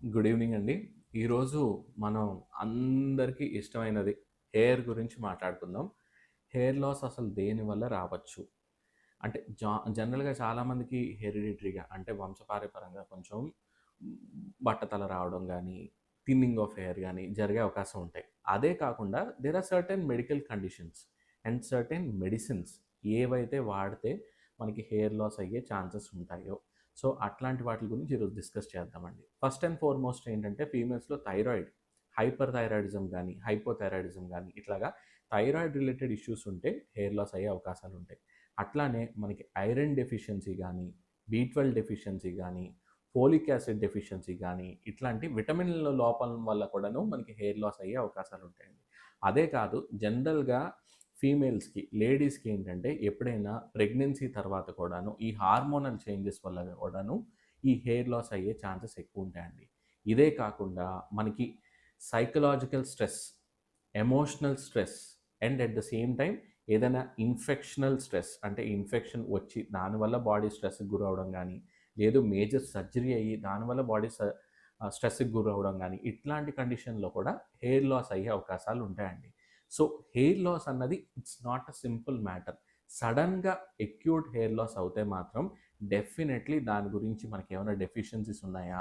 Good evening అండి. ఈరోజు మనం అందరికీ ఇష్టమైనది హెయిర్ గురించి మాట్లాడుకుందాం. హెయిర్ లాస్ అసలు దేనివల్ల రావచ్చు? అంటే జనరల్‌గా చాలామందికి హెరిడిటరీగా అంటే వంశపారంపర్యంగా కొంచెం బట్టతల రావడం గానీ, థిన్నింగ్ ఆఫ్ హెయిర్ గానీ జరిగే అవకాశం ఉంటాయి. అదే కాకుండా there are certain medical conditions and certain medicines ఏవైతే వాడితే మనకి హెయిర్ లాస్ అయ్యే ఛాన్సెస్ ఉంటాయో, సో అట్లాంటి వాటి గురించి ఈరోజు డిస్కస్ చేద్దామండి. ఫస్ట్ అండ్ ఫార్మోస్ట్ ఏంటంటే ఫీమేల్స్‌లో థైరాయిడ్, హైపర్ థైరాయిడిజం గానీ, హైపోథైరాయిడిజం గానీ ఇట్లాగా థైరాయిడ్ రిలేటెడ్ ఇష్యూస్ ఉంటే హెయిర్ లాస్ అయ్యే అవకాశాలుంటాయి. అట్లానే మనకి ఐరన్ డెఫిషియన్సీ గానీ, బి12 డెఫిషియన్సీ గానీ, ఫోలిక్ యాసిడ్ డెఫిషియన్సీ గానీ, ఇట్లాంటి విటమిన్‌ల లోపం వల్ల కూడాను మనకి హెయిర్ లాస్ అయ్యే అవకాశాలుంటాయండి. అదే కాదు జనరల్‌గా ఫీమేల్స్‌కి, లేడీస్‌కి ఏంటంటే ఎప్పుడైనా ప్రెగ్నెన్సీ తర్వాత కూడాను ఈ హార్మోనల్ చేంజెస్ వల్ల కూడాను ఈ హెయిర్ లాస్ అయ్యే ఛాన్సెస్ ఎక్కువుంటాయండి. ఇదే కాకుండా మనకి psychological stress, emotional stress and at the same time ఏదైనా ఇన్ఫెక్షనల్ స్ట్రెస్ అంటే ఇన్ఫెక్షన్ వచ్చి దానివల్ల బాడీ స్ట్రెస్‌కి గురవ్వడం గానీ, లేదు మేజర్ సర్జరీ అయ్యి దానివల్ల బాడీ స్ట్రెస్‌కి గురవ్వడం గానీ, ఇట్లాంటి కండిషన్‌లో కూడా హెయిర్ లాస్ అయ్యే అవకాశాలు ఉంటాయండి. సో, హెయిర్ లాస్ అన్నది it's not a simple matter. సడెన్‌గా అక్యూట్ హెయిర్ లాస్ అవుతే మాత్రం డెఫినెట్‌లీ దాని గురించి మనకేమైనా డెఫిషియన్సీస్ ఉన్నాయా?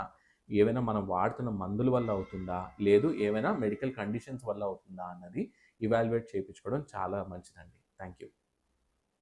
ఏవైనా మనం వాడుతున్న మందుల వల్ల అవుతుందా? లేదు ఏవైనా మెడికల్ కండిషన్స్ వల్ల అవుతుందా? అన్నది ఇవాల్యుయేట్ చేపించుకోవడం చాలా మంచిదండి. Thank you.